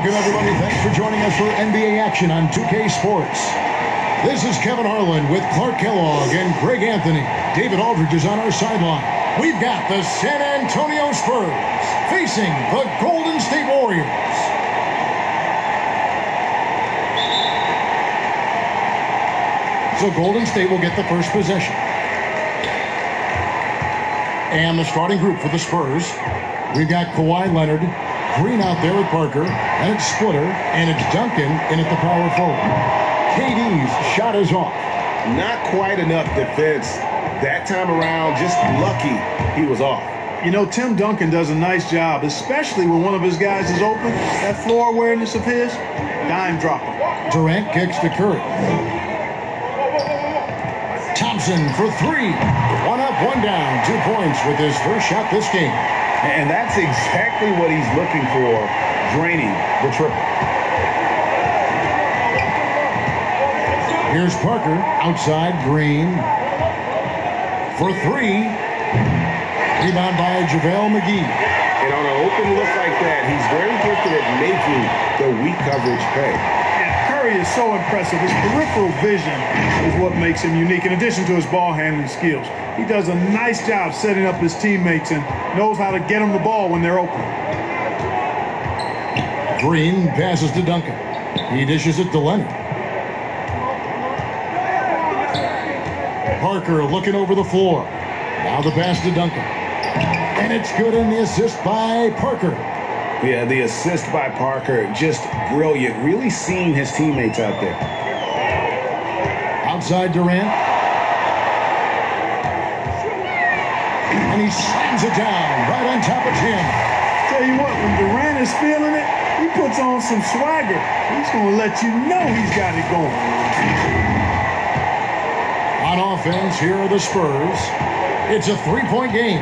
Welcome, everybody. Thanks for joining us for NBA action on 2K Sports. This is Kevin Harlan with Clark Kellogg and Greg Anthony. David Aldridge is on our sideline. We've got the San Antonio Spurs facing the Golden State Warriors. So Golden State will get the first possession. And the starting group for the Spurs. We've got Kawhi Leonard, Green out there with Parker, and it's Splitter, and it's Duncan in at the power forward. KD's shot is off. Not quite enough defense that time around. Just lucky he was off. You know, Tim Duncan does a nice job, especially when one of his guys is open. That floor awareness of his, dime dropping. Durant kicks to Curry. Thompson for three. One up, one down. 2 points with his first shot this game. And that's exactly what he's looking for, draining the triple. Here's Parker, outside, Green. For three. Rebound by JaVale McGee. And on an open look like that, he's very gifted at making the weak coverage pay. Curry is so impressive. His peripheral vision is what makes him unique, in addition to his ball handling skills. He does a nice job setting up his teammates and knows how to get them the ball when they're open. Green passes to Duncan. He dishes it to Leonard. Parker looking over the floor. Now the pass to Duncan. And it's good, in the assist by Parker. Yeah, the assist by Parker, just brilliant. Really seeing his teammates out there. Outside Durant. And he slams it down right on top of Tim. Tell you what, when Durant is feeling it, he puts on some swagger. He's going to let you know he's got it going. On offense, here are the Spurs. It's a three-point game.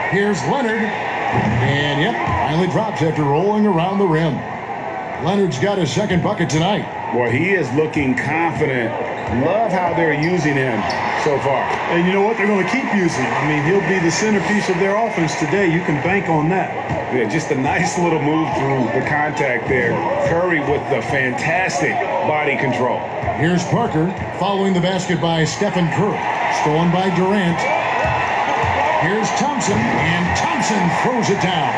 Here's Leonard. And, yep, finally drops after rolling around the rim. Leonard's got his second bucket tonight. Boy, he is looking confident. Love how they're using him so far. And you know what? They're going to keep using him. I mean, he'll be the centerpiece of their offense today. You can bank on that. Yeah, just a nice little move through the contact there. Curry with the fantastic body control. Here's Parker following the basket by Stephen Curry. Stolen by Durant. Here's Thompson, and Thompson throws it down.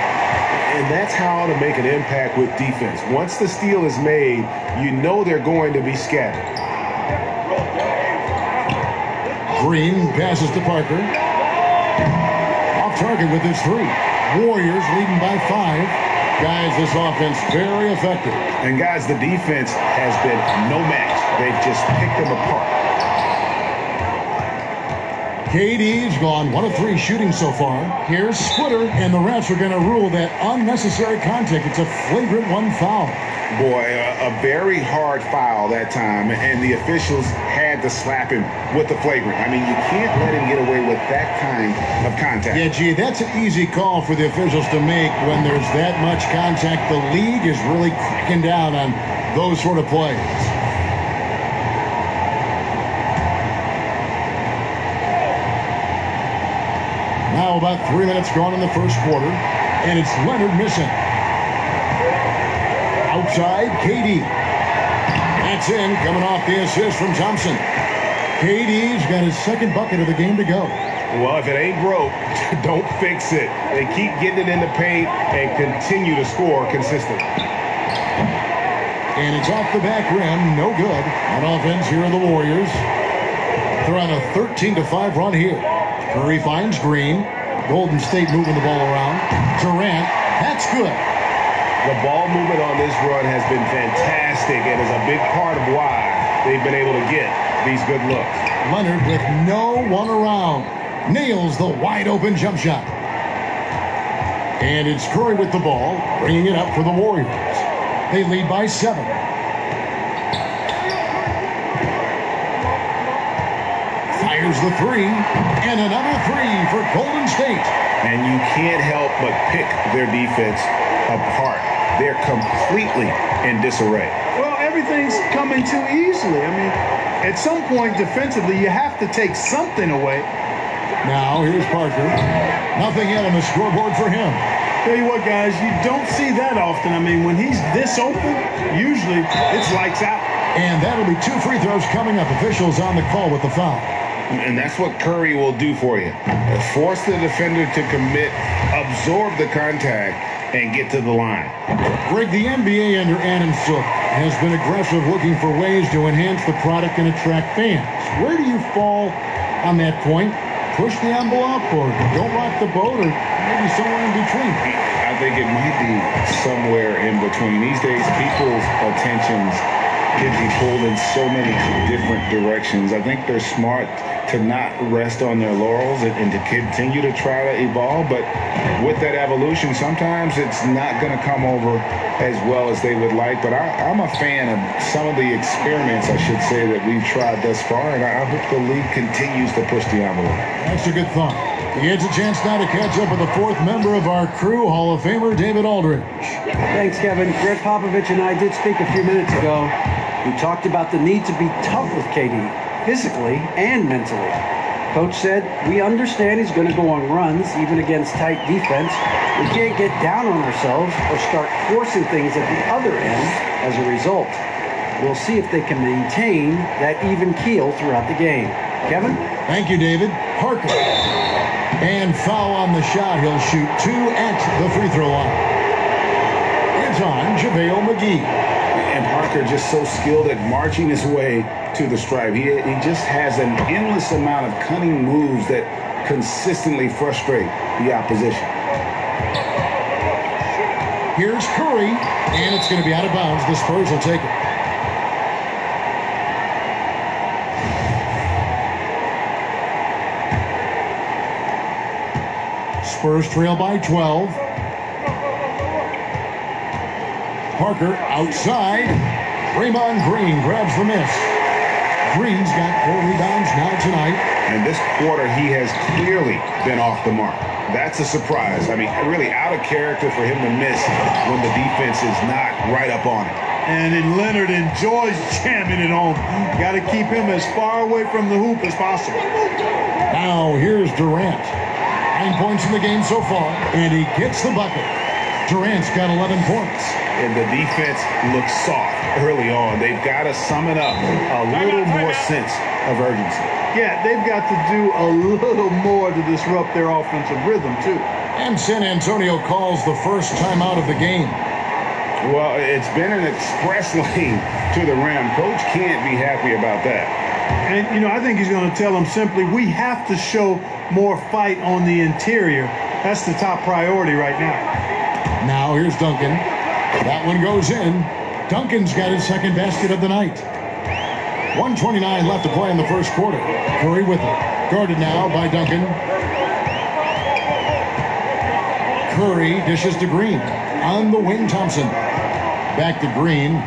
And that's how to make an impact with defense. Once the steal is made, you know they're going to be scattered. Green passes to Parker. Off target with his three. Warriors leading by 5. Guys, this offense very effective. And guys, the defense has been no match. They've just picked them apart. KD's gone 1 of 3 shooting so far. Here's Splitter, and the refs are going to rule that unnecessary contact. It's a flagrant 1 foul. Boy, a very hard foul that time, and the officials had to slap him with the flagrant. I mean, you can't let him get away with that kind of contact. Yeah, gee, that's an easy call for the officials to make when there's that much contact. The league is really cracking down on those sort of plays. Now about 3 minutes gone in the first quarter, and it's Leonard missing. Outside, KD. That's in, coming off the assist from Thompson. KD's got his second bucket of the game to go. Well, if it ain't broke, don't fix it. They keep getting it in the paint and continue to score consistently. And it's off the back rim, no good. On offense, here are the Warriors. They're on a 13-5 run here. Curry finds Green. Golden State moving the ball around. Durant, that's good. The ball movement on this run has been fantastic and is a big part of why they've been able to get these good looks. Leonard with no one around. Nails the wide-open jump shot. And it's Curry with the ball, bringing it up for the Warriors. They lead by 7. Fires the 3, and another 3 for Golden State. And you can't help but pick their defense apart. They're completely in disarray. Well, everything's coming too easily. I mean, at some point defensively, you have to take something away. Now, here's Parker. Nothing yet on the scoreboard for him. Tell you what, guys, you don't see that often. I mean, when he's this open, usually it's lights out. And that'll be 2 free throws coming up. Officials on the call with the foul. And that's what Curry will do for you. Force the defender to commit, absorb the contact, and get to the line. Greg, the NBA under Adam Silver has been aggressive looking for ways to enhance the product and attract fans. Where do you fall on that point? Push the envelope or don't rock the boat or maybe somewhere in between? I think it might be somewhere in between. These days, people's attentions can be pulled in so many different directions. I think they're smart to not rest on their laurels and to continue to try to evolve. But with that evolution, sometimes it's not going to come over as well as they would like. But I'm a fan of some of the experiments, I should say, that we've tried thus far. And I hope the league continues to push the envelope. That's a good thought. He gets a chance now to catch up with the 4th member of our crew, Hall of Famer David Aldridge. Thanks, Kevin. Greg Popovich and I did speak a few minutes ago. We talked about the need to be tough with KD, physically and mentally. Coach said, we understand he's going to go on runs, even against tight defense. We can't get down on ourselves or start forcing things at the other end as a result. We'll see if they can maintain that even keel throughout the game. Kevin? Thank you, David. Parker. And foul on the shot. He'll shoot 2 at the free throw line. It's on JaVale McGee. And Parker just so skilled at marching his way to the stripe. He just has an endless amount of cunning moves that consistently frustrate the opposition. Here's Curry, and it's going to be out of bounds. The Spurs will take it. Spurs trail by 12. Parker outside. Draymond Green grabs the miss. Green's got 4 rebounds now tonight. And this quarter, he has clearly been off the mark. That's a surprise. I mean, really out of character for him to miss when the defense is not right up on it. And then Leonard enjoys jamming it home. Got to keep him as far away from the hoop as possible. Now here's Durant. 9 points in the game so far, and he gets the bucket. Durant's got 11 points. And the defense looks soft early on. They've got to summon up a little more sense of urgency. Yeah, they've got to do a little more to disrupt their offensive rhythm, too. And San Antonio calls the first timeout of the game. Well, it's been an express lane to the rim. Coach can't be happy about that. And, you know, I think he's going to tell them simply, we have to show more fight on the interior. That's the top priority right now. Now here's Duncan. That one goes in. Duncan's got his second basket of the night. 1:29 left to play in the first quarter. Curry with it. Guarded now by Duncan. Curry dishes to Green. On the wing, Thompson. Back to Green.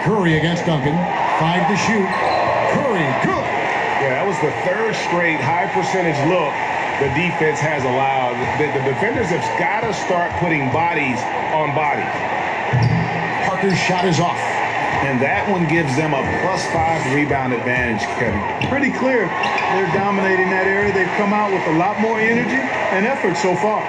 Curry against Duncan. 5 to shoot. Curry, good. Yeah, that was the 3rd straight high percentage look the defense has allowed. The defenders have got to start putting bodies on bodies. Parker's shot is off. And that one gives them a +5 rebound advantage, Kevin. Pretty clear. They're dominating that area. They've come out with a lot more energy and effort so far.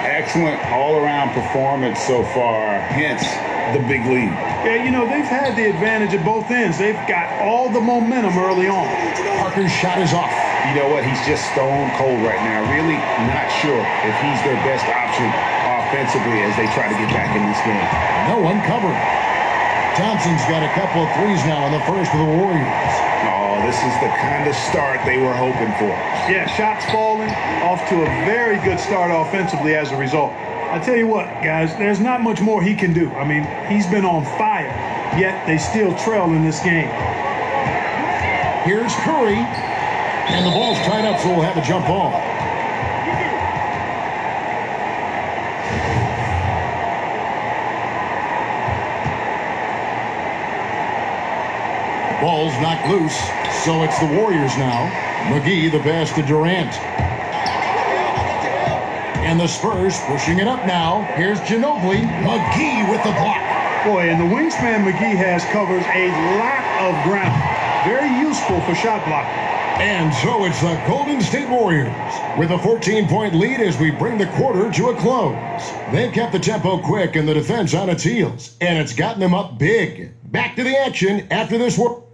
Excellent all-around performance so far, hence the big lead. Yeah, you know, they've had the advantage at both ends. They've got all the momentum early on. Parker's shot is off. You know what? He's just stone cold right now. Really not sure if he's their best option offensively as they try to get back in this game. No one covered. Thompson's got a couple of threes now in the first of the Warriors. Oh, this is the kind of start they were hoping for. Yeah, shots falling, off to a very good start offensively as a result. I tell you what, guys, there's not much more he can do. I mean, he's been on fire, yet they still trail in this game. Here's Curry, and the ball's tied up, so we'll have a jump ball. Ball's knocked loose, so it's the Warriors now. McGee the pass to Durant. And the Spurs pushing it up now. Here's Ginobili. McGee with the block. Boy, and the wingspan McGee has covers a lot of ground. Very useful for shot blocking. And so it's the Golden State Warriors with a 14-point lead as we bring the quarter to a close. They've kept the tempo quick and the defense on its heels, and it's gotten them up big. Back to the action after this work.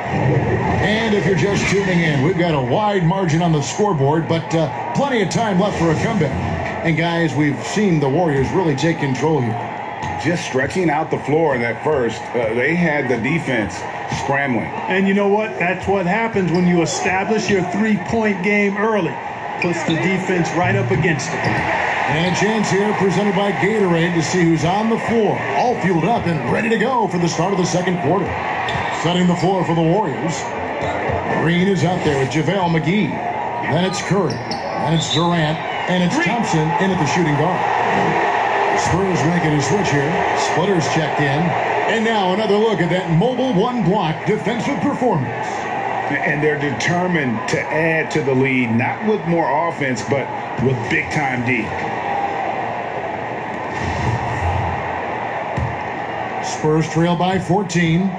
And if you're just tuning in, we've got a wide margin on the scoreboard, but plenty of time left for a comeback. And guys, we've seen the Warriors really take control here. Just stretching out the floor in that first, they had the defense scrambling. And you know what? That's what happens when you establish your three-point game early. Puts the defense right up against it. And a chance here presented by Gatorade to see who's on the floor, all fueled up and ready to go for the start of the second quarter. Setting the floor for the Warriors. Green is out there with JaVale McGee. Then it's Curry. Then it's Durant. And it's Thompson in at the shooting guard. Spurs making a switch here. Splitters checked in. And now another look at that mobile one-block defensive performance. And they're determined to add to the lead, not with more offense, but with big-time D. Spurs trail by 14.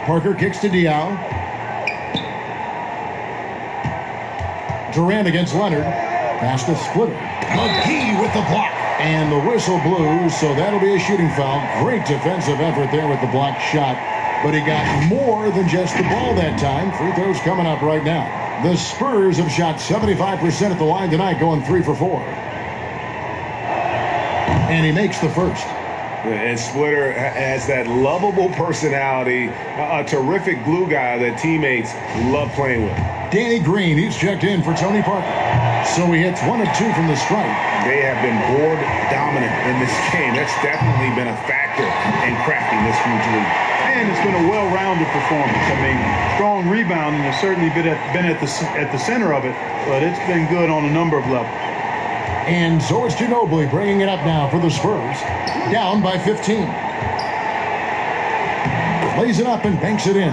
Parker kicks to Diaw. Durant against Leonard. Past the Splitter. McGee with the block. And the whistle blew, so that'll be a shooting foul. Great defensive effort there with the blocked shot. But he got more than just the ball that time. Free throws coming up right now. The Spurs have shot 75% at the line tonight, going 3 for 4. And he makes the first. And Splitter has that lovable personality, a terrific glue guy that teammates love playing with. Danny Green, he's checked in for Tony Parker. So he hits 1 of 2 from the stripe. They have been board dominant in this game. That's definitely been a factor in crafting this huge lead. And it's been a well-rounded performance. I mean, strong rebounding has certainly been at the center of it, but it's been good on a number of levels. And so it's Ginobili bringing it up now for the Spurs. Down by 15. Lays it up and banks it in.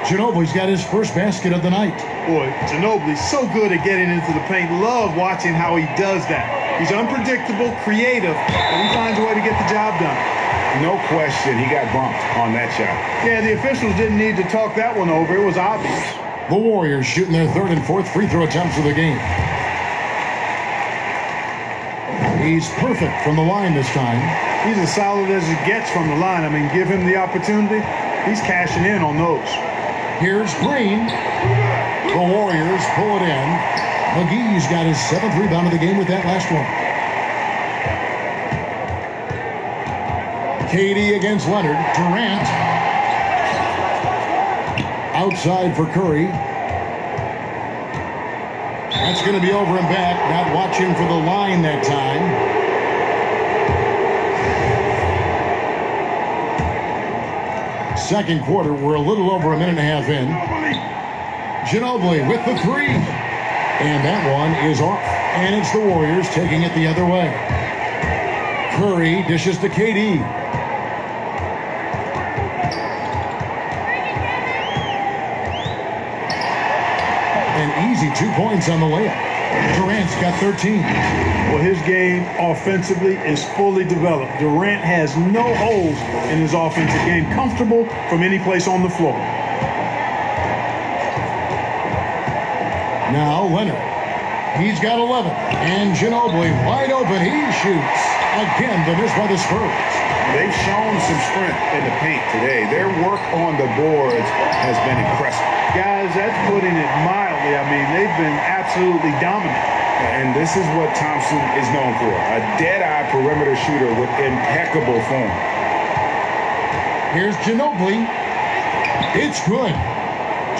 Ginobili's got his first basket of the night. Boy, Ginobili's so good at getting into the paint. Love watching how he does that. He's unpredictable, creative, and he finds a way to get the job done. No question, he got bumped on that shot. Yeah, the officials didn't need to talk that one over. It was obvious. The Warriors shooting their third and fourth free throw attempts of the game. He's perfect from the line this time. He's as solid as it gets from the line. I mean, give him the opportunity. He's cashing in on those. Here's Green. The Warriors pull it in. McGee's got his 7th rebound of the game with that last one. KD against Leonard. Durant. Outside for Curry. That's going to be over and back. Not watching for the line that time. Second quarter, we're a little over a minute and a half in. Ginobili with the 3. And that one is off. And it's the Warriors taking it the other way. Curry dishes to KD. An easy 2 points on the layup. Durant's got 13. Well, his game offensively is fully developed. Durant has no holes in his offensive game. Comfortable from any place on the floor. Now Leonard. He's got 11. And Ginobili wide open. He shoots. Again, the miss by the Spurs. They've shown some strength in the paint today. Their work on the boards has been impressive. Guys, that's putting it mildly. I mean, they've been absolutely dominant. And this is what Thompson is known for. A dead-eye perimeter shooter with impeccable form. Here's Ginobili. It's good.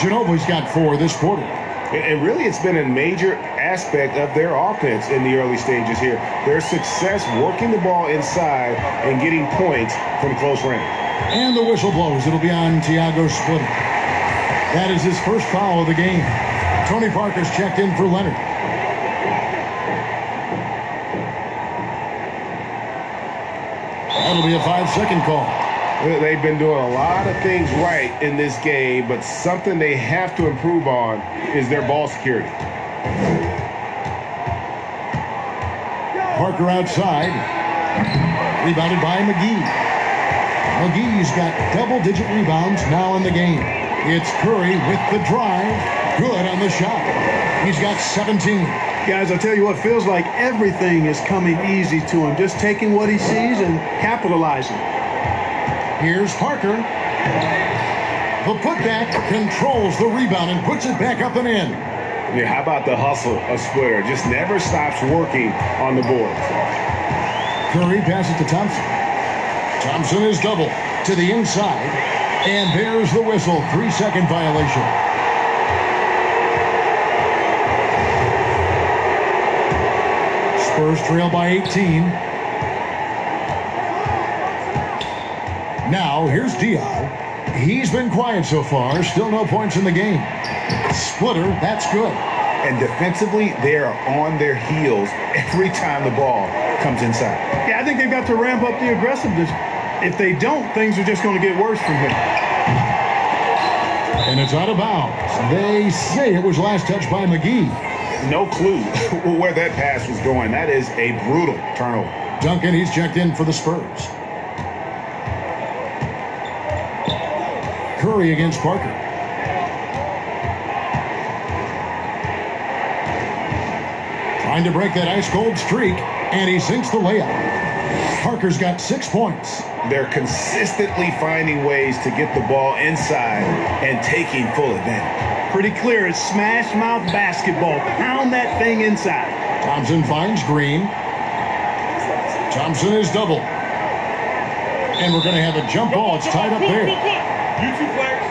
Ginobili's got 4 this quarter. And really, it's been a major aspect of their offense in the early stages here. Their success working the ball inside and getting points from close range. And the whistle blows. It'll be on Thiago Splitter. That is his first foul of the game. Tony Parker's checked in for Leonard. That'll be a 5-second call. They've been doing a lot of things right in this game, but something they have to improve on is their ball security. Parker outside. Rebounded by McGee. McGee's got double-digit rebounds now in the game. It's Curry with the drive. Good on the shot. He's got 17. Guys, I'll tell you what, feels like everything is coming easy to him. Just taking what he sees and capitalizing. Here's Parker. The putback controls the rebound and puts it back up and in. Yeah, how about the hustle of Square? Just never stops working on the board. Curry passes to Thompson. Thompson is double to the inside. And there's the whistle. 3-second violation. Spurs trail by 18. Now, here's Diaw. He's been quiet so far. Still no points in the game. Splitter, that's good. And defensively, they are on their heels every time the ball comes inside. Yeah, I think they've got to ramp up the aggressiveness. If they don't, things are just going to get worse from here. And it's out of bounds. They say it was last touched by McGee. No clue where that pass was going. That is a brutal turnover. Duncan, he's checked in for the Spurs. Curry against Parker. Trying to break that ice-cold streak, and he sinks the layup. Parker's got 6 points. They're consistently finding ways to get the ball inside and taking full advantage. Pretty clear. It's smash mouth basketball. Pound that thing inside. Thompson finds Green. Thompson is double. And we're going to have a jump ball. It's tied up there. You two players.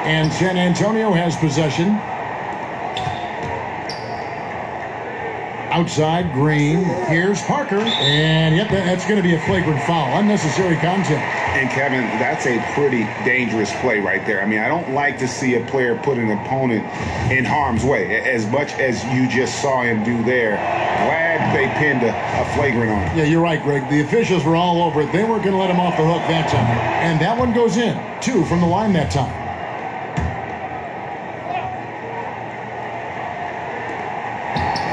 And San Antonio has possession. Outside, Green. Here's Parker. And yep, that's going to be a flagrant foul. Unnecessary contact. And Kevin, that's a pretty dangerous play right there. I mean, I don't like to see a player put an opponent in harm's way as much as you just saw him do there. Glad they pinned a flagrant on him. Yeah, you're right, Greg. The officials were all over it. They weren't going to let him off the hook that time. And that one goes in. 2 from the line that time.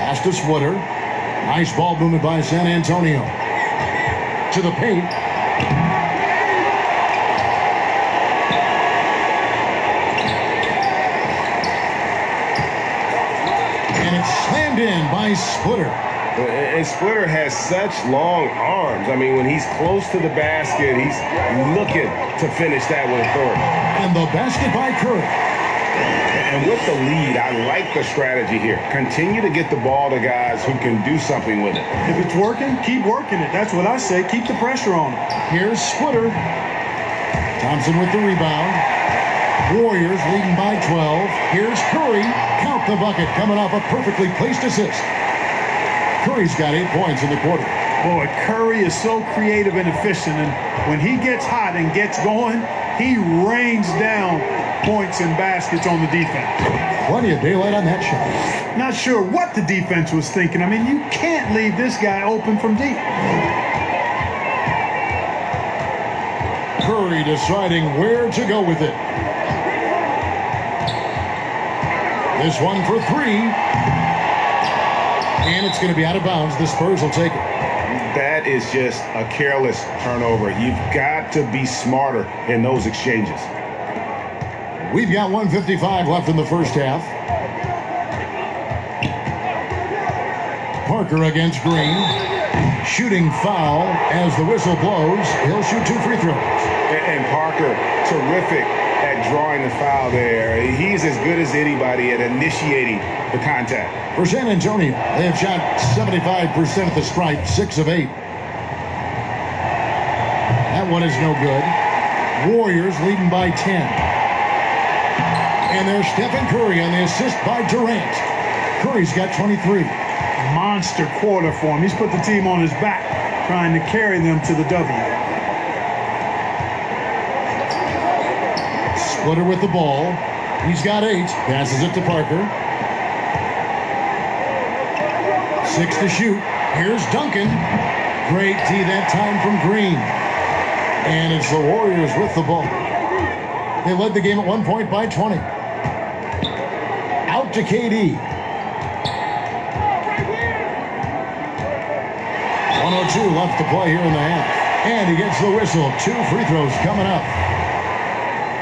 Pass to Splitter. Nice ball movement by San Antonio. To the paint. And it's slammed in by Splitter. And Splitter has such long arms. I mean, when he's close to the basket, he's looking to finish that with authority. And the basket by Curry. And with the lead, I like the strategy here. Continue to get the ball to guys who can do something with it. If it's working, keep working it. That's what I say. Keep the pressure on it. Here's Splitter. Thompson with the rebound. Warriors leading by 12. Here's Curry. Count the bucket coming off a perfectly placed assist. Curry's got 8 points in the quarter. Boy, Curry is so creative and efficient. And when he gets hot and gets going, he rains down points and baskets on the defense. Plenty of daylight on that shot. Not sure what the defense was thinking. I mean, you can't leave this guy open from deep. Curry deciding where to go with it. This one for 3. And it's going to be out of bounds. The Spurs will take it. That is just a careless turnover. You've got to be smarter in those exchanges. We've got 1:55 left in the first half. Parker against Green. Shooting foul as the whistle blows. He'll shoot 2 free throws. And Parker, terrific at drawing the foul there. He's as good as anybody at initiating the contact. For San Antonio, they have shot 75% at the stripe, 6 of 8. That one is no good. Warriors leading by 10. And there's Stephen Curry on the assist by Durant. Curry's got 23. Monster quarter for him. He's put the team on his back, trying to carry them to the W. Splitter with the ball. He's got 8. Passes it to Parker. 6 to shoot. Here's Duncan. Great D that time from Green. And it's the Warriors with the ball. They led the game at 1 point by 20. Out to KD. 1:02 left to play here in the half. And he gets the whistle. 2 free throws coming up.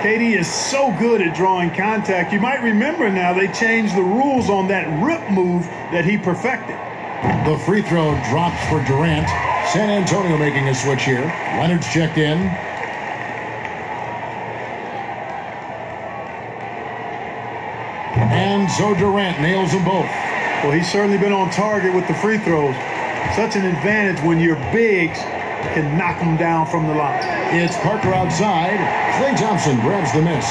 KD is so good at drawing contact. You might remember now they changed the rules on that rip move that he perfected. The free throw drops for Durant. San Antonio making a switch here. Leonard's checked in. And so Durant nails them both. Well, he's certainly been on target with the free throws. Such an advantage when your bigs can knock them down from the line. It's Parker outside. Klay Thompson grabs the miss.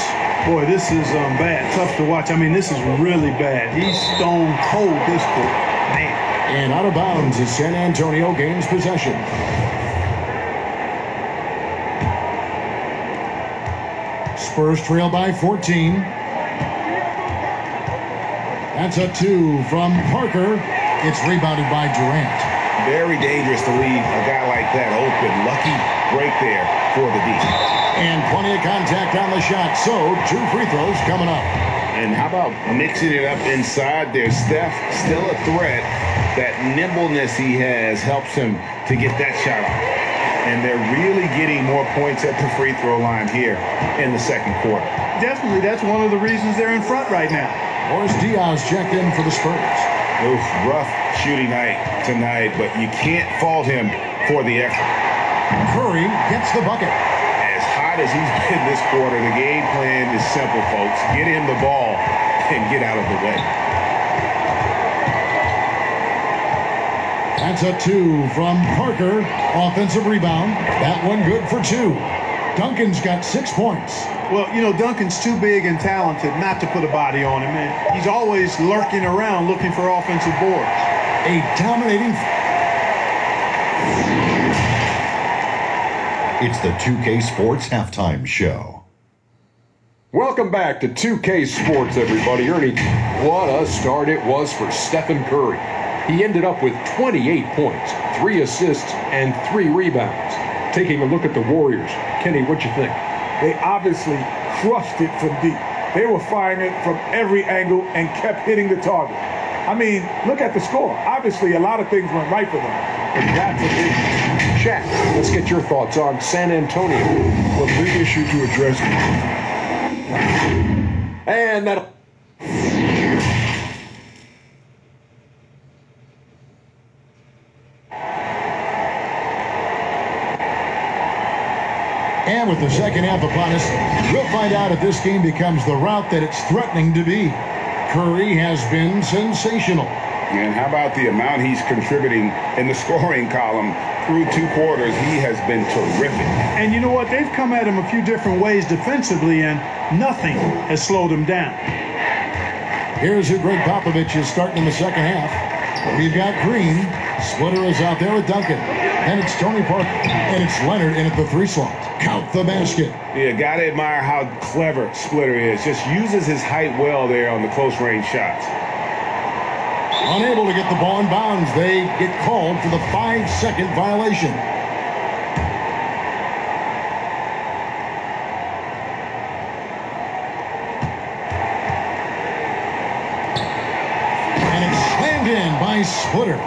Boy, this is bad. Tough to watch. I mean, this is really bad. He's stone cold this quarter. Man. And out of bounds as San Antonio gains possession. Spurs trail by 14. That's a 2 from Parker. It's rebounded by Durant. Very dangerous to leave a guy like that open. Lucky break there for the D. And plenty of contact on the shot. So 2 free throws coming up. And how about mixing it up inside there? Steph, still a threat. That nimbleness he has helps him to get that shot off. And they're really getting more points at the free throw line here in the second quarter. Definitely, that's one of the reasons they're in front right now. Boris Diaz checked in for the Spurs. Oof, rough shooting night tonight, but you can't fault him for the effort. Curry gets the bucket. As hot as he's been this quarter, the game plan is simple, folks. Get him the ball and get out of the way. That's a 2 from Parker. Offensive rebound. That one good for 2. Duncan's got 6 points. Well, you know, Duncan's too big and talented not to put a body on him. And he's always lurking around looking for offensive boards. A dominating... It's the 2K Sports Halftime Show. Welcome back to 2K Sports, everybody. Ernie, what a start it was for Stephen Curry. He ended up with 28 points, 3 assists, and 3 rebounds. Taking a look at the Warriors. Kenny, what you think? They obviously crushed it from deep. They were firing it from every angle and kept hitting the target. I mean, look at the score. Obviously, a lot of things went right for them. But that's a big Shaq, let's get your thoughts on San Antonio. well, big issue to address. And that'll... And with the second half upon us, we'll find out if this game becomes the route that it's threatening to be. Curry has been sensational. And how about the amount he's contributing in the scoring column through 2 quarters? He has been terrific. And you know what? They've come at him a few different ways defensively, and nothing has slowed him down. Here's who Greg Popovich is starting in the second half. We've got Green. Splitter is out there with Duncan. And it's Tony Parker. And it's Leonard in at the 3 slot. Count the basket. Yeah, gotta admire how clever Splitter is. Just uses his height well there on the close range shots. Unable to get the ball in bounds. They get called for the 5-second violation. And it's slammed in by Splitter.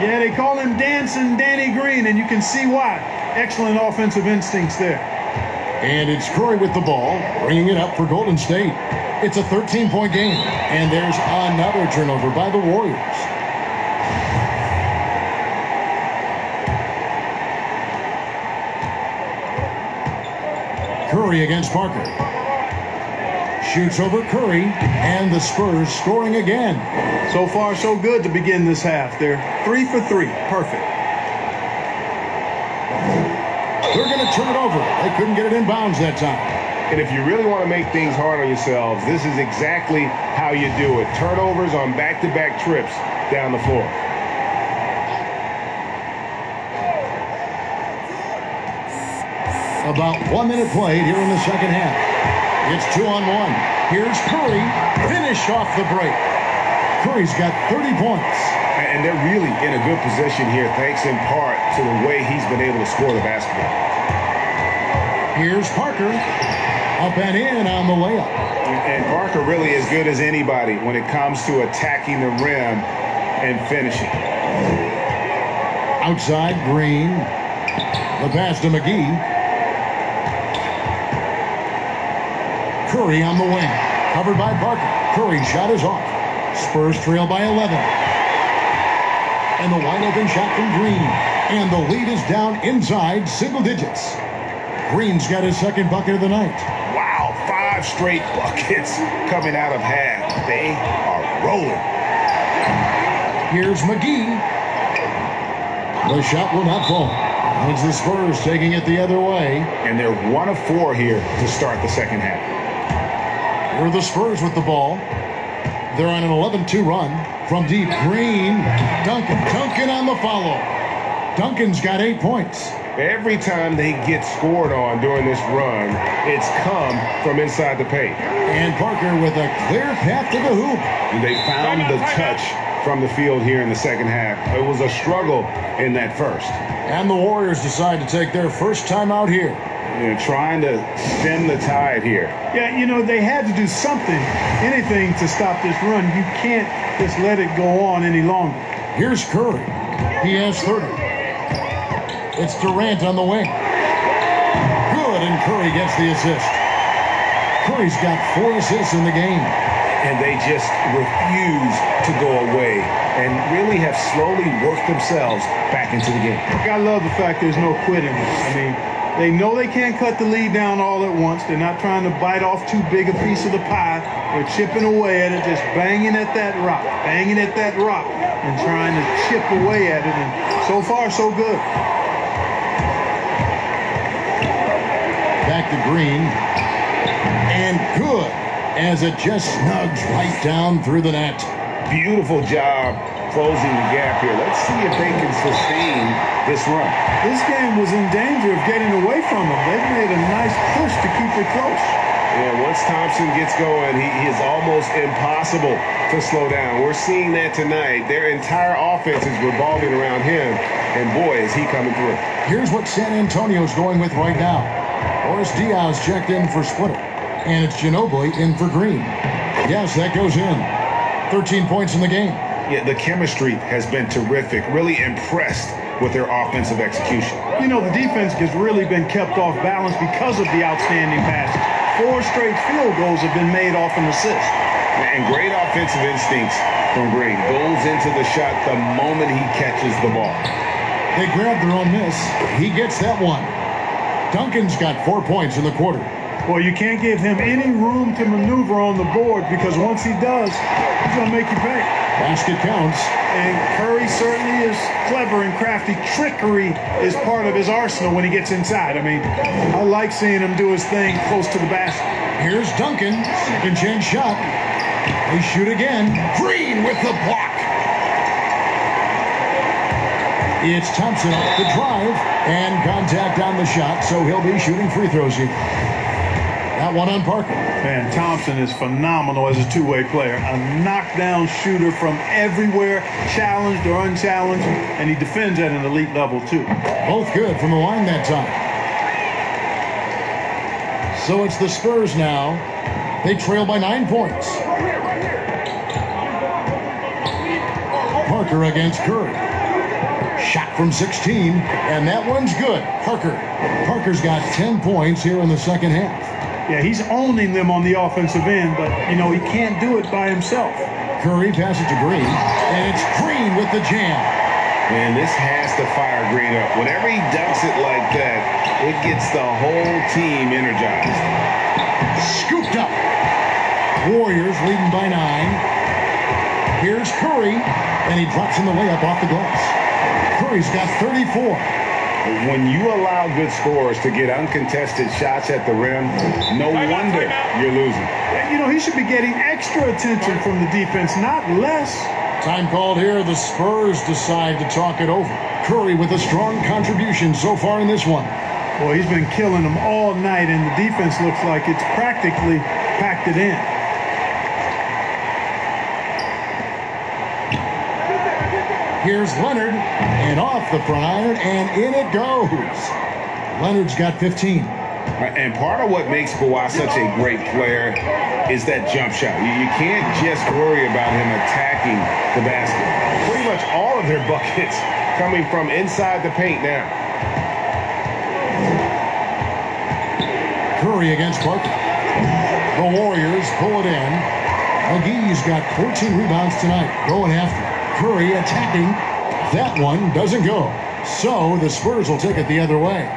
Yeah, they call him Dancing Danny Green, and you can see why. Excellent offensive instincts there. And it's Curry with the ball, bringing it up for Golden State. It's a 13-point game, and there's another turnover by the Warriors. Curry against Parker. Shoots over Curry, and the Spurs scoring again. So far, so good to begin this half. They're 3 for 3. Perfect. They're going to turn it over. They couldn't get it in bounds that time. And if you really want to make things hard on yourselves, this is exactly how you do it. Turnovers on back-to-back trips down the floor. About 1 minute played here in the second half. It's 2-on-1. Here's Curry. Finish off the break. Curry's got 30 points. And they're really in a good position here, thanks in part to the way he's been able to score the basketball. Here's Parker. Up and in on the layup. And Parker really is good as anybody when it comes to attacking the rim and finishing. Outside, Green. The pass to McGee. Curry on the wing. Covered by Parker. Curry's shot is off. Spurs trail by 11. And the wide open shot from Green. And the lead is down inside single digits. Green's got his second bucket of the night. Wow, 5 straight buckets coming out of half. They are rolling. Here's McGee. The shot will not fall. It's the Spurs taking it the other way. And they're 1 of 4 here to start the second half. Here are the Spurs with the ball. They're on an 11-2 run. From deep, Green. Duncan on the follow. Duncan's got 8 points. Every time they get scored on during this run, it's come from inside the paint. And Parker with a clear path to the hoop. And they found the touch from the field here in the second half. It was a struggle in that first. And the Warriors decide to take their first time out here. Trying to stem the tide here. Yeah, they had to do something, anything to stop this run. You can't just let it go on any longer. Here's Curry. He has 30. It's Durant on the wing. Good, and Curry gets the assist. Curry's got 4 assists in the game. And they just refuse to go away and really have slowly worked themselves back into the game. I love the fact there's no quitting. I mean, they know they can't cut the lead down all at once. They're not trying to bite off too big a piece of the pie. They're chipping away at it, just banging at that rock, and trying to chip away at it. And so far, so good. Back to Green. And good, as it just snugs right down through the net. Beautiful job closing the gap here. Let's see if they can sustain this run. This game was in danger of getting away from them. They've made a nice push to keep it close. Yeah, once Thompson gets going, he is almost impossible to slow down. We're seeing that tonight. Their entire offense is revolving around him, and boy, is he coming through. Here's what San Antonio's going with right now. Boris Diaz checked in for Splitter, and it's Ginobili in for Green. Yes, that goes in. 13 points in the game. Yeah, the chemistry has been terrific. Really impressed with their offensive execution. The defense has really been kept off balance because of the outstanding passes. 4 straight field goals have been made off an assist. And great offensive instincts from Green. Goes into the shot the moment he catches the ball. They grab their own miss. He gets that one. Duncan's got 4 points in the quarter. Well, you can't give him any room to maneuver on the board because once he does, he's going to make you pay. Basket counts. And Curry certainly is clever and crafty. Trickery is part of his arsenal when he gets inside. I mean, I like seeing him do his thing close to the basket. Here's Duncan. Second chance shot. They shoot again. Green with the block. It's Thompson off the drive and contact on the shot, so he'll be shooting free throws here. That one on Parker. Man, Thompson is phenomenal as a two-way player. A knockdown shooter from everywhere, challenged or unchallenged, and he defends at an elite level, too. Both good from the line that time. So it's the Spurs now. They trail by 9 points. Parker against Curry. Shot from 16, and that one's good. Parker's got 10 points here in the second half. Yeah, he's owning them on the offensive end, but, he can't do it by himself. Curry passes to Green, and it's Green with the jam. Man, this has to fire Green up. Whenever he dunks it like that, it gets the whole team energized. Scooped up. Warriors leading by 9. Here's Curry, and he drops in the layup off the glass. Curry's got 34. When you allow good scorers to get uncontested shots at the rim, no wonder you're losing. He should be getting extra attention from the defense, not less. Time called here. The Spurs decide to talk it over. Curry with a strong contribution so far in this one. Boy, he's been killing them all night, and the defense looks like it's practically packed it in. Here's Leonard, and off the front iron, and in it goes. Leonard's got 15. And part of what makes Kawhi such a great player is that jump shot. You can't just worry about him attacking the basket. Pretty much all of their buckets coming from inside the paint now. Curry against Parker. The Warriors pull it in. McGee's got 14 rebounds tonight. Going after Curry attacking. That one doesn't go. So the Spurs will take it the other way.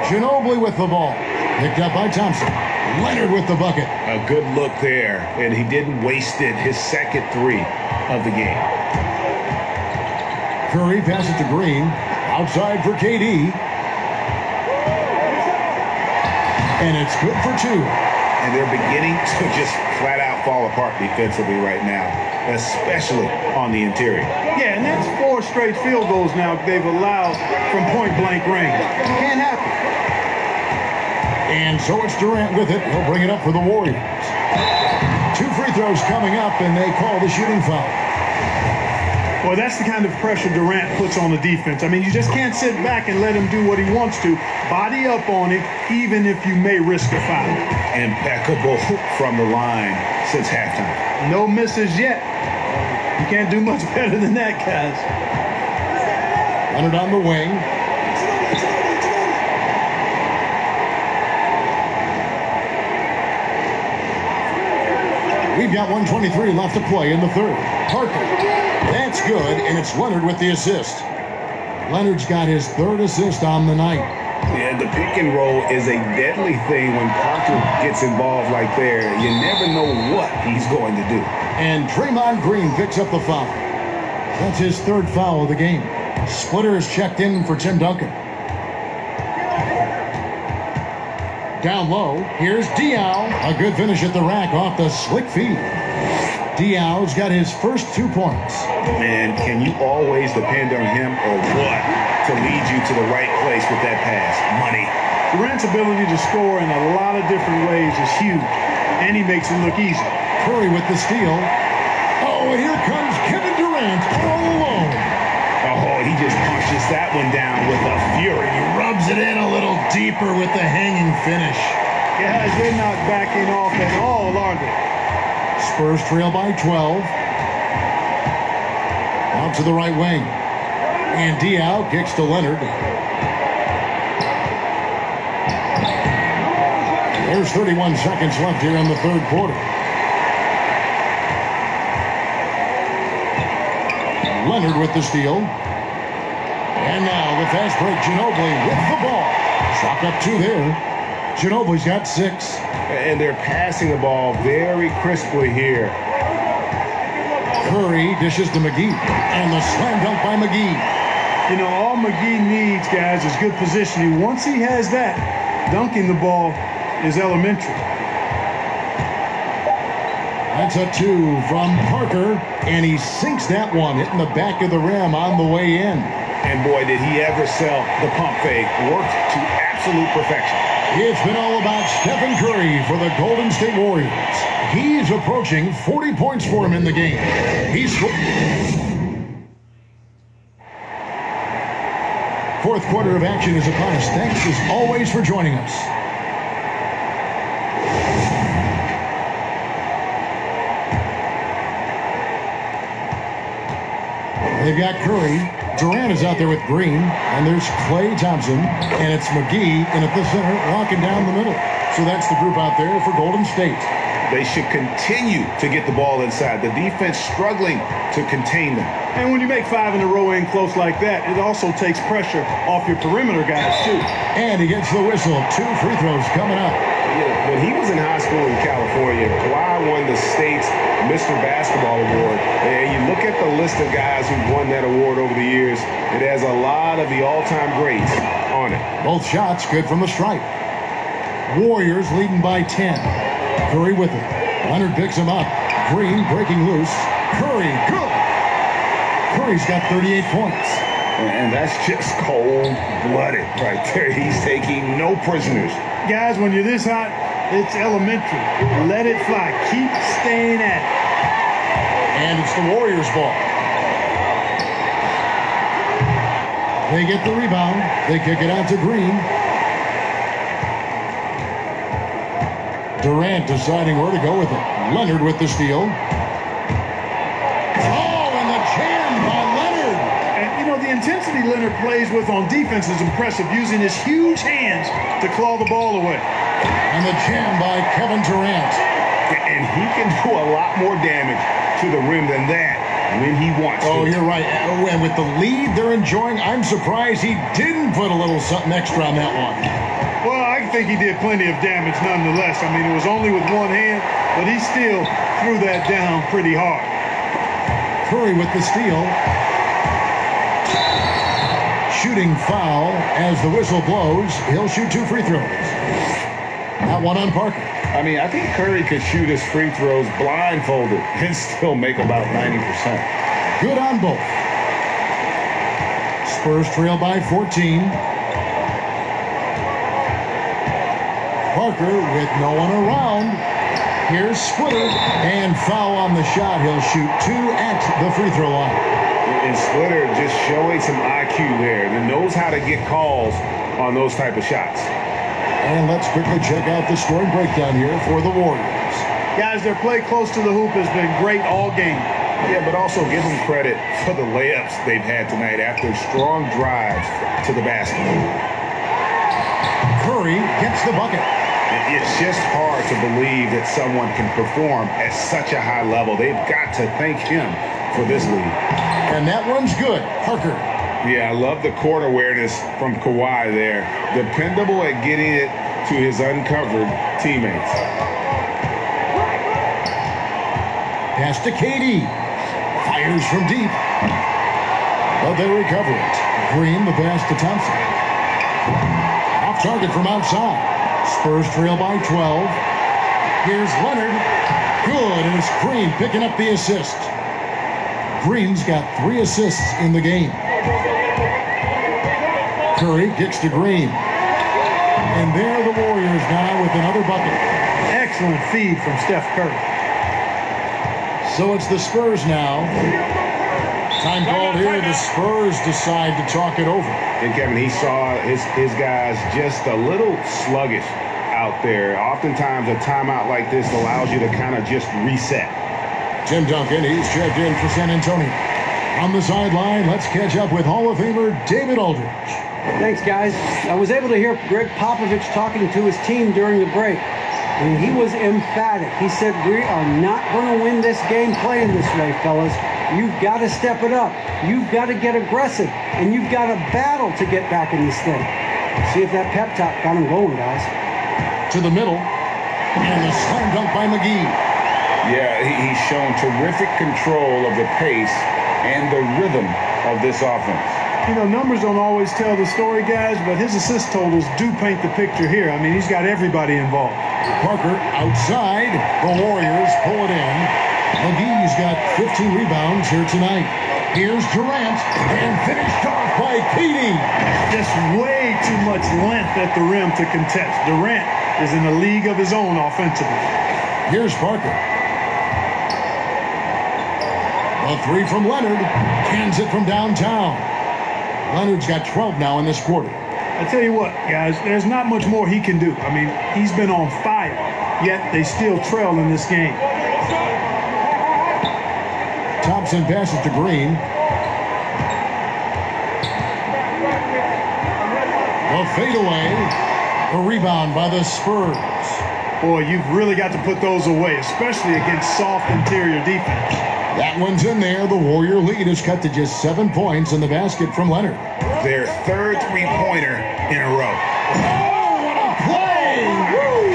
Ginobili with the ball. Picked up by Thompson. Leonard with the bucket. A good look there, and he didn't waste it. His second three of the game. Curry passes to Green. Outside for KD. And it's good for two. And they're beginning to just flat out fall apart defensively right now, especially on the interior. Yeah, and that's 4 straight field goals now they've allowed from point-blank range. Can't happen. And so it's Durant with it. He'll bring it up for the Warriors. 2 free throws coming up, and they call the shooting foul. Well, that's the kind of pressure Durant puts on the defense. I mean, you just can't sit back and let him do what he wants to. Body up on it, even if you may risk a foul. Impeccable from the line since halftime. No misses yet. You can't do much better than that, guys. Leonard on the wing. We've got 1:23 left to play in the third. Parker. That's good, and it's Leonard with the assist. Leonard's got his 3rd assist on the night. Yeah, the pick and roll is a deadly thing when Parker gets involved like there. You never know what he's going to do. And Draymond Green picks up the foul. That's his 3rd foul of the game. Splitter is checked in for Tim Duncan. Down low, here's Diaw. A good finish at the rack off the slick feed. Diaw's got his first 2 points. Man, can you always depend on him or what to lead you to the right place with that pass? Money. Durant's ability to score in a lot of different ways is huge, and he makes it look easy. Curry with the steal. Oh, and here comes Kevin Durant all alone. Oh, he just punches that one down with a fury. He rubs it in a little deeper with the hanging finish. Guys, they're not backing off at all, are they? Spurs trail by 12. Out to the right wing. And Diaw kicks to Leonard. There's 31 seconds left here in the 3rd quarter. Leonard with the steal. And now the fast break, Ginobili with the ball. Chalk up 2 there. Ginobili's got 6. And they're passing the ball very crisply here. Curry dishes to McGee. And the slam dunk by McGee. You know, all McGee needs, guys, is good positioning. Once he has that, dunking the ball is elementary. That's a 2 from Parker. And he sinks that one, hitting the back of the rim on the way in. And boy, did he ever sell the pump fake. Worked to absolute perfection. It's been all about Stephen Curry for the Golden State Warriors. He's approaching 40 points for him in the game. He's 4th quarter of action is upon us. Thanks as always for joining us. They've got Curry. Durant is out there with Green, and there's Klay Thompson, and it's McGee in at the center, walking down the middle. So that's the group out there for Golden State. They should continue to get the ball inside. The defense struggling to contain them. And when you make 5 in a row in close like that, it also takes pressure off your perimeter guys, too. And he gets the whistle. 2 free throws coming up. Yeah, when he was in high school in California, Kawhi won the state's Mr. Basketball Award. And you look at the list of guys who won that award over the years, it has a lot of the all-time greats on it. Both shots good from the stripe. Warriors leading by 10. Curry with it. Leonard picks him up. Green breaking loose. Curry, good. Curry's got 38 points. And that's just cold-blooded right there. He's taking no prisoners. Guys, when you're this hot, it's elementary. Let it fly. Keep staying at it. And it's the Warriors' ball. They get the rebound. They kick it out to Green. Durant deciding where to go with it. Leonard with the steal. Oh, and the jam by Leonard. And, you know, the intensity Leonard plays with on defense is impressive, using his huge hands to claw the ball away. And the jam by Kevin Durant. And he can do a lot more damage to the rim than that when he wants to. Oh, you're right. Oh, and with the lead they're enjoying, I'm surprised he didn't put a little something extra on that one. Well, I think he did plenty of damage nonetheless. I mean, it was only with one hand, but he still threw that down pretty hard. Curry with the steal. Shooting foul as the whistle blows. He'll shoot 2 free throws. That one on Parker. I mean, I think Curry could shoot his free throws blindfolded and still make about 90%. Good on both. Spurs trail by 14. Parker with no one around. Here's Splitter, and foul on the shot. He'll shoot 2 at the free throw line. And Splitter just showing some IQ there and knows how to get calls on those type of shots. And let's quickly check out the scoring breakdown here for the Warriors. Guys, their play close to the hoop has been great all game. Yeah, but also give them credit for the layups they've had tonight after strong drives to the basket. Curry gets the bucket. It's just hard to believe that someone can perform at such a high level. They've got to thank him for this lead. And that one's good. Parker. Yeah, I love the court awareness from Kawhi there. Dependable at getting it to his uncovered teammates. Pass to KD. Fires from deep. But they recover it. Green, the pass to Thompson. Off target from outside. Spurs trail by 12. Here's Leonard. Good, and it's Green picking up the assist. Green's got 3 assists in the game. Curry kicks to Green. And there are the Warriors now with another bucket. Excellent feed from Steph Curry. So it's the Spurs now. Time called here. The Spurs decide to talk it over. And Kevin, he saw his guys just a little sluggish out there. Oftentimes a timeout like this allows you to kind of just reset. Tim Duncan, he's checked in for San Antonio. On the sideline, let's catch up with Hall of Famer David Aldridge. Thanks, guys. I was able to hear Greg Popovich talking to his team during the break, and he was emphatic. He said, "We are not going to win this game playing this way, fellas. You've got to step it up. You've got to get aggressive, and you've got to battle to get back in this thing." See if that pep talk got him going, guys. To the middle, and the slam dunk by McGee. Yeah, he's shown terrific control of the pace and the rhythm of this offense. You know, numbers don't always tell the story, guys, but his assist totals do paint the picture here. I mean, he's got everybody involved. Parker outside. The Warriors pull it in. McGee's got 15 rebounds here tonight. Here's Durant, and finished off by KD. Just way too much length at the rim to contest. Durant is in a league of his own offensively. Here's Parker. A 3 from Leonard. Hands it from downtown. Leonard's got 12 now in this quarter. I tell you what, guys, there's not much more he can do. I mean, he's been on fire, yet they still trail in this game. Thompson passes to Green. A fadeaway. A rebound by the Spurs. Boy, you've really got to put those away, especially against soft interior defense. That one's in there. The Warrior lead is cut to just 7 points in the basket from Leonard. Their third three-pointer in a row. Oh, what a play! Woo!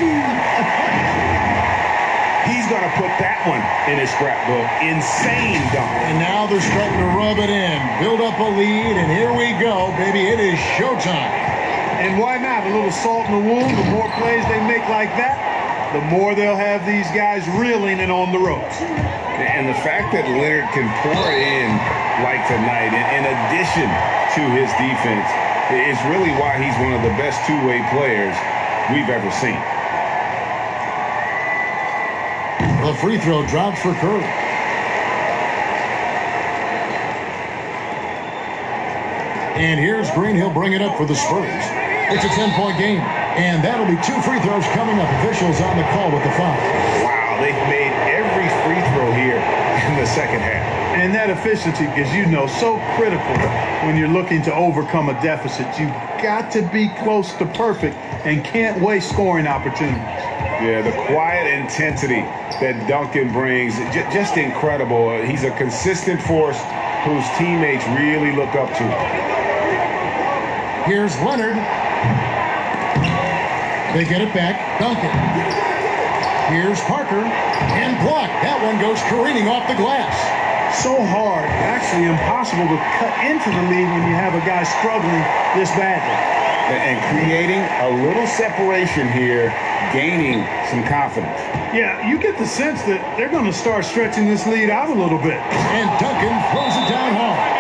He's going to put that one in his scrapbook. Insane dunk. And now they're starting to rub it in. Build up a lead, and here we go, baby. It is showtime. And why not? A little salt in the wound. The more plays they make like that, the more they'll have these guys reeling and on the ropes. And the fact that Leonard can pour it in like tonight, in addition to his defense, is really why he's one of the best two-way players we've ever seen. The free throw drops for Curry. And here's Green. He'll bring it up for the Spurs. It's a 10-point game. And that'll be 2 free throws coming up. Officials on the call with the foul. Wow, they've made every free throw here in the second half. And that efficiency, as you know, so critical when you're looking to overcome a deficit. You've got to be close to perfect and can't waste scoring opportunities. Yeah, the quiet intensity that Duncan brings, just incredible. He's a consistent force whose teammates really look up to. Here's Leonard. They get it back. Duncan. Here's Parker. And blocked. That one goes careening off the glass. So hard, actually impossible to cut into the lead when you have a guy struggling this badly. And creating a little separation here, gaining some confidence. Yeah, you get the sense that they're going to start stretching this lead out a little bit. And Duncan throws it down hard.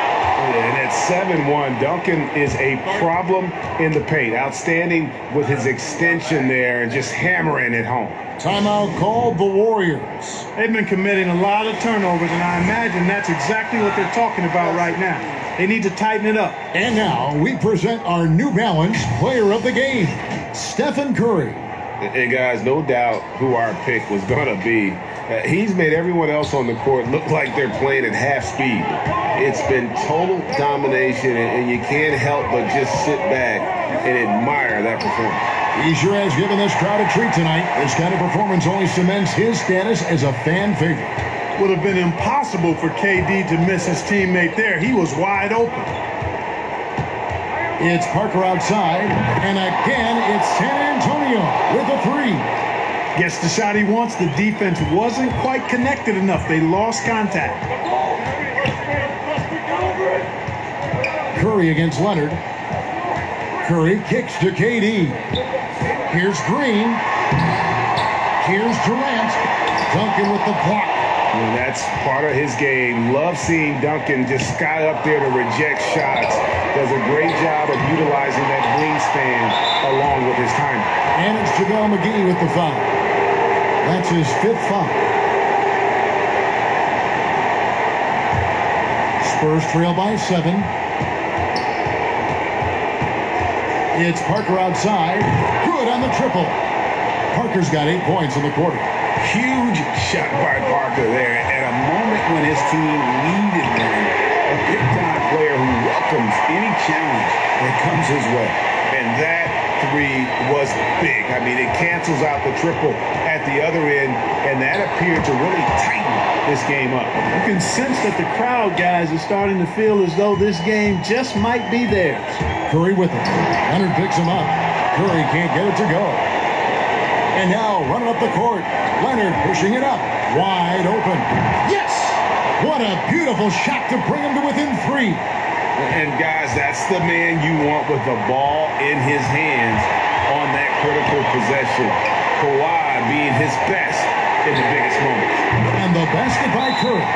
And at 7-1, Duncan is a problem in the paint. Outstanding with his extension there and just hammering it home. Timeout called the Warriors. They've been committing a lot of turnovers, and I imagine that's exactly what they're talking about right now. They need to tighten it up. And now we present our New Balance player of the game, Stephen Curry. And guys, no doubt who our pick was going to be. He's made everyone else on the court look like they're playing at half speed. It's been total domination, and you can't help but just sit back and admire that performance. He sure has given this crowd a treat tonight. This kind of performance only cements his status as a fan favorite. Would have been impossible for KD to miss his teammate there. He was wide open. It's Parker outside, and again it's San Antonio with a 3. Gets the shot he wants. The defense wasn't quite connected enough. They lost contact. Curry against Leonard. Curry kicks to KD. Here's Green. Here's Durant. Duncan with the block. And that's part of his game. Love seeing Duncan just sky up there to reject shots. Does a great job of utilizing that wingspan along with his timing. And it's JaVale McGee with the foul. That's his 5th foul. Spurs trail by 7. It's Parker outside. Good on the triple. Parker's got 8 points in the quarter. Huge shot by Parker there at a moment when his team needed one. A big-time player who welcomes any challenge that comes his way. And that 3 was big. I mean, it cancels out the triple at the other end, and that appeared to really tighten this game up. You can sense that the crowd, guys, is starting to feel as though this game just might be theirs. Curry with it. Leonard picks him up. Curry can't get it to go. And now running up the court. Leonard pushing it up. Wide open. Yes! What a beautiful shot to bring him to within 3. And guys, that's the man you want with the ball in his hands on that critical possession. Kawhi being his best in the biggest moments. And the basket by Curry.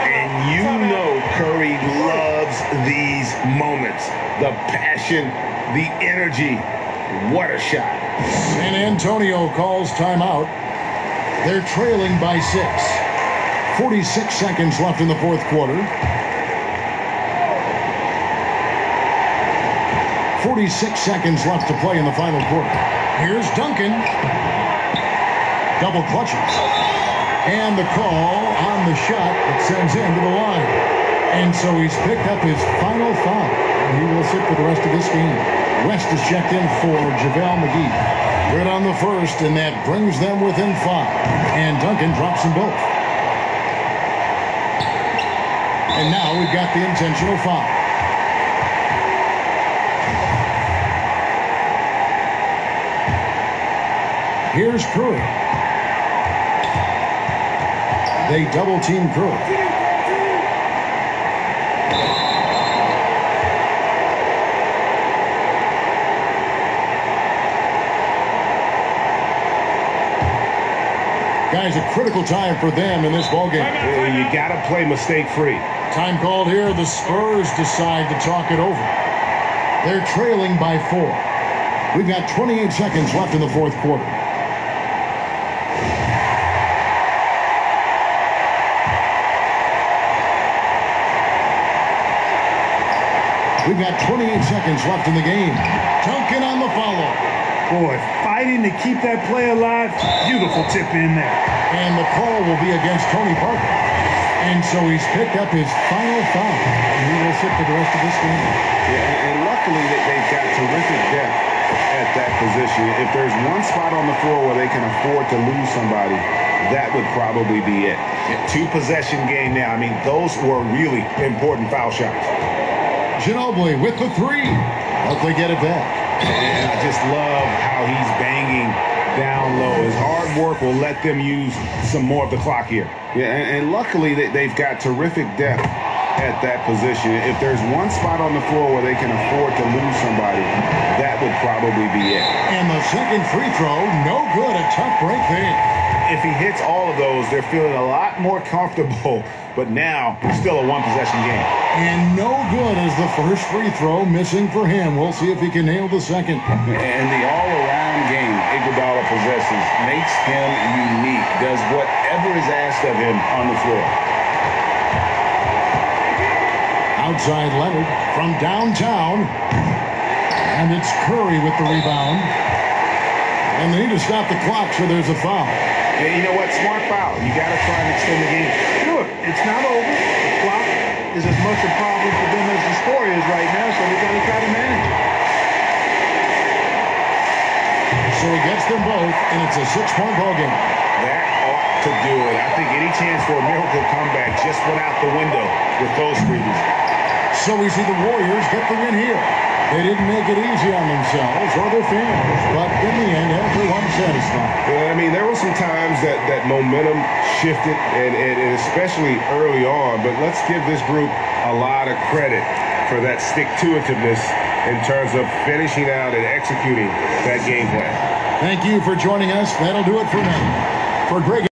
And you know Curry loves these moments. The passion, the energy. What a shot. San Antonio calls timeout. They're trailing by 6. 46 seconds left in the 4th quarter. 46 seconds left to play in the final quarter. Here's Duncan. Double clutches. And the call on the shot that sends him to the line. And so he's picked up his final foul. And he will sit for the rest of this game. West is checked in for JaVale McGee. Good on the first, and that brings them within 5. And Duncan drops them both. And now we've got the intentional foul. Here's Curry. They double team Curry. Guys, a critical time for them in this ballgame. You got to play mistake-free. Time called here. The Spurs decide to talk it over. They're trailing by 4. We've got 28 seconds left in the 4th quarter. We've got 28 seconds left in the game. Duncan on the follow. Boy, fighting to keep that play alive. Beautiful tip in there. And the call will be against Tony Parker. And so he's picked up his final foul. And he will sit for the rest of this game. Yeah, and luckily they've got terrific depth at that position. If there's one spot on the floor where they can afford to lose somebody, that would probably be it. Two-possession game now. I mean, those were really important foul shots. Ginobili with the three. But they get it back. And I just love how he's banging down low. His hard work will let them use some more of the clock here. Yeah, and luckily they've got terrific depth at that position. If there's one spot on the floor where they can afford to lose somebody, that would probably be it. And the second free throw, no good. A tough break there. If he hits all of those, they're feeling a lot more comfortable. But now, still a one-possession game. And no good as the first free throw missing for him. We'll see if he can nail the second. And the all-around game Iguodala possesses makes him unique. Does whatever is asked of him on the floor. Outside Leonard from downtown. And it's Curry with the rebound. And they need to stop the clock, so there's a foul. Yeah, you know what? Smart foul. You got to try and extend the game. Sure, it's not over. The clock is as much a problem for them as the score is right now, so they got to try to manage it. So he gets them both, and it's a 6-point ball game. That ought to do it. I think any chance for a miracle comeback just went out the window with those threes. So we see the Warriors get the win here. They didn't make it easy on themselves or their fans, but in the end, everyone's satisfied. Well, I mean, there were some times that momentum shifted, and especially early on, but let's give this group a lot of credit for that stick-to-itiveness in terms of finishing out and executing that game plan. Thank you for joining us. That'll do it for now. For Greg